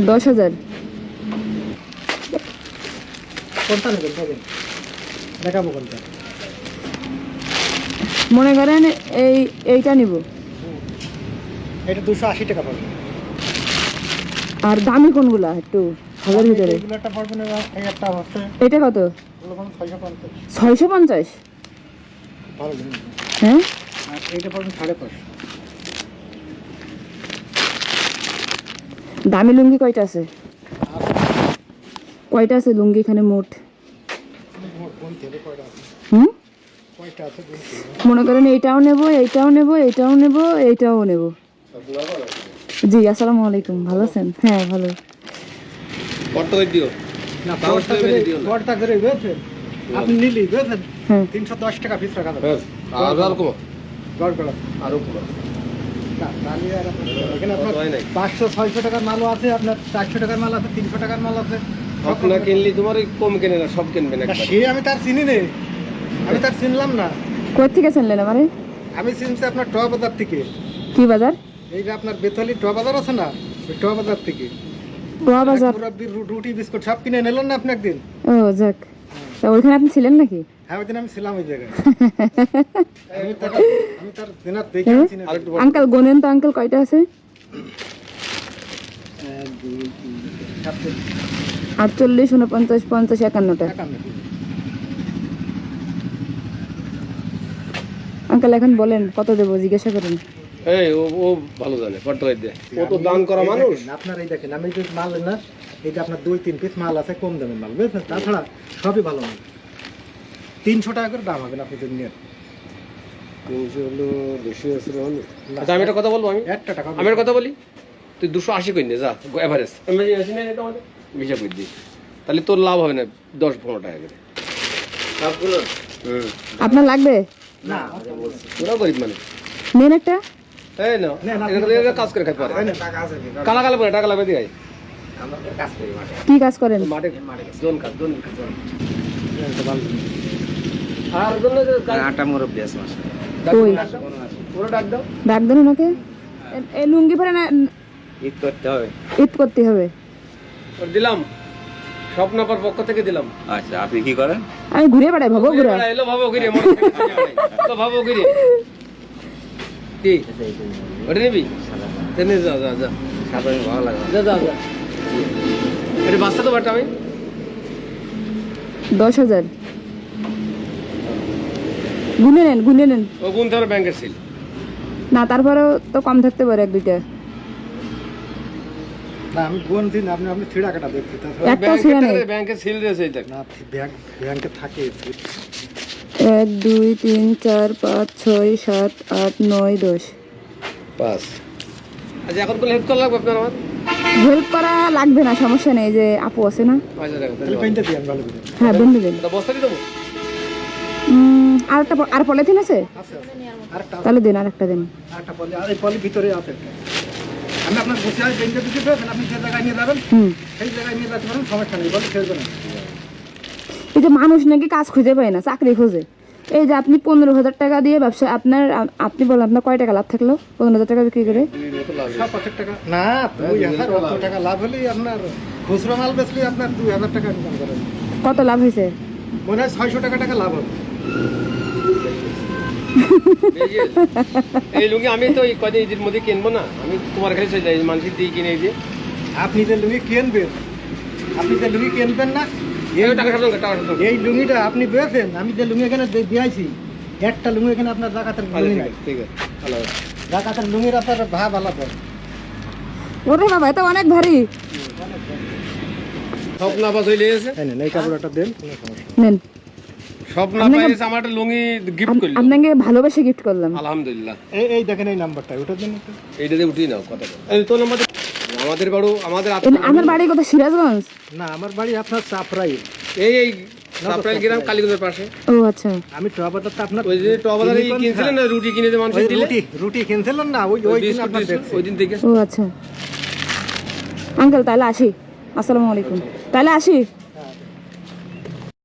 10,000। কোনটা নেবেন দেখাবো কোনটা? মনে করেন এইটা নিব। এটা 280 টাকা পড়বে। আর দামি কোনগুলা একটু ভালোর ভিতরে? এগুলো একটা পড়বে না, এই একটা আছে। এটা কত? এগুলো কোন 650। 650? ভালো জিনিস। হ্যাঁ। আর এইটা পড়বে 550। দামি লুঙ্গি কয়টা আছে? কয়টা আছে লুঙ্গি এখানে মোট? কয়টা আছে? মনে করেন এইটাও নেব, এইটাও নেব, এইটাও নেব, এইটাও নেব। জি, আসসালামু আলাইকুম। ভালো আছেন? হ্যাঁ ভালো। না পড়তা করে বেচেন আপনি নিলি বেচেন 310 টাকা পিস রাখা যাবে। আর কম গড় গড় আরো কম না তাহলে আর এখানে আপনার 500-600 টাকার মালও আছে, আপনার 400 টাকার মাল আছে, 300 টাকার মাল আছে। আপনারা কিনলি তোমার কম কেনে না, সব কিনবেন না, একবার। সে আমি তার চিনি নেই, আমি তার চিনলাম না। কই থেকে চিনলেন আমারে? আমি চিনছি আপনার ট বাজার থেকে। কি বাজার? এই যে আপনার বেতলি ট বাজার আছে না, ওই ট বাজার থেকে। পোয়া বাজার? রুটি বিস্কুট সব কিনে নিলেন না আপনি একদিন? ও যাক, তা ওইখানে আপনি ছিলেন নাকি? হ্যাঁ ওই দিন আমি ছিলাম ওই জায়গায়। আমি তার দিনার দেখে চিনি। আঙ্কেল গোনেন তো, আঙ্কেল কয়টা আছে? 1 2 3 48, 49, 50, 51টা। আঙ্কেল এখন বলেন কত দেবো, জিজ্ঞাসা করেন। এই ও ভালো জানে পট্টাই দিয়ে, ও তো দান করা মানুষ। আপনার এই দেখেন, আমি যে মাল না, এই যে আপনার 2-3 পিস মাল আছে কম দামের মাল, বুঝছেন? তাছাড়া সবই ভালো মাল। 300 টাকা করে দাম হবে না আপনি যদি নেন। 300 হলো বেশি আছে রে। আচ্ছা আমি একটা কথা বলবো, আমি একটা টাকা আমি একটা কথা বলি, তুই 280 কই নে যা এভারেজ। আমি আসি না এটা আমাদের হিসাব করে দিই, তাহলে তোর লাভ হবে না 10-15 টাকা করে লাভ করো। আপনার লাগবে? না তোরা গরিব মানে নেন একটা। এই না এটা কাজ করে খাইতে পারে। টাকা আছে কালা কালা পরে টাকা লাগবে দিয়ে আমাদের কাজ করি মাঠে। কি কাজ করেন? মাঠে জোন কাজ আর জন্য আটা মুরব্বি আছে মাসে। ওই পুরো ডাক দাও, ডাক দেন ওনাকে। এই লুঙ্গি পরে না ঈদ করতে হবে। ঈদ করতে হবে। ওর দিলাম স্বপ্নপার পক্ষ থেকে দিলাম। আচ্ছা আপনি কি করেন? আমি ঘুরে বেড়াই, ভাবো ঘুরে। এলো ভাবো ঘিরে তো ভাবো ঘিরে কি ওটা নিবি? তেনে যা যা যা সাধারণ ভালো লাগে। যা যা যা এটা বাচ্চা তো বাটা আমি 10,000 গুনে নেন, গুনে নেন। ও গুণ ধরো ব্যাংকের সিল না তারপরেও তো কম থাকতে পারে 1-2টা। না আমি কোন দিন আপনি ছিড়া কাটা দেখতে একটা ছিল না। ব্যাংকের সিল রয়েছে এটা না ব্যাংকে থাকে। 1 2 3 4 5 6 7 8 9 10। পাস। আচ্ছা এখন কোন হেল্প করা লাগবে আপনার আমার? হেল্প করা লাগবে না, সমস্যা নেই। যে আপু আছে না? আচ্ছা দেখো তাহলে পেইন্টটা দিই আমি ভালো করে। হ্যাঁ বন্ধু দেন। বস্তা দিয়ে দেবো। আর একটা আর পলিথিন আছে? আছে আরেকটা তাহলে দেন, আরেকটা দেন। আরেকটা পলি, আর এই পলি ভিতরে আছে একটা। আমি আপনার বসে আছি পেইন্টটা দিতে দেবেন, আপনি যে জায়গায় নিয়ে যাবেন সেই জায়গায় নিয়ে যেতে পারেন, সমস্যা নেই, বলি খেলবে না। এই যে মানুষ নাকি কাজ খুঁজে পায় না, চাকরি খোঁজে। এই যে আপনি 15,000 টাকা দিয়ে ব্যবসা, আপনি বলেন আপনার কয় টাকা লাভ থাকলো 15,000 টাকা বিক্রি করে? 5,000 টাকা না, 2,000 অত টাকা লাভ হলেই আপনার খুচরো মাল বেচলে আপনার 2,000 টাকা ইনকাম করেন। কত লাভ হয়েছে? মনে হয় 600 টাকা লাভ হবে। এই লুঙ্গি আমি তো এই কদিন ঈদের মধ্যে কিনবো না, আমি তোমার কাছে চলে যাই মানুষের দিয়ে কিনে দিয়ে। আপনি যে লুঙ্গি কিনবেন, না এই টাকা সাথে টাকা সাথে এই লুঙ্গিটা আপনি বেচেন, আমি যে লুঙ্গি এখানে দিয়েছি, একটা লুঙ্গি এখানে আপনার জাকাতের লুঙ্গি নাই। ঠিক আছে ভালো জাকাতের লুঙ্গির আপনার ভাব আলাদা। ওরে বাবা, এটা অনেক ভারী। স্বপ্ন আবাস হইলে এসে এই কাপড়টা দেন, নেন। স্বপ্ন পাইছে আমার একটা লুঙ্গি গিফট করলো, আপনাকে ভালোবেসে গিফট করলাম। আলহামদুলিল্লাহ। এই দেখেন এই নাম্বারটা, ওটার জন্য এইটা দিয়ে উঠিয়ে নাও কথা। এই তো নাম্বার আমাদের বাড়ি, আমাদের আমার বাড়ি কোথায়? সিরাজগঞ্জ? না আমার বাড়ি আপনার চাপরাই। এই সাপ্রাইল গ্রাম কালীগঞ্জের পাশে। ও আচ্ছা। আমি টবাজার তো আপনার ওই যে টবাজারে কিনছিলেন না রুটি কিনে যে মানুষ দিলে, রুটি কিনছিলেন না, ওই দিন আপনার ওই দিন থেকে। ও আচ্ছা আঙ্কেল, তাহলে আসি। আসসালামু আলাইকুম, তাহলে আসি।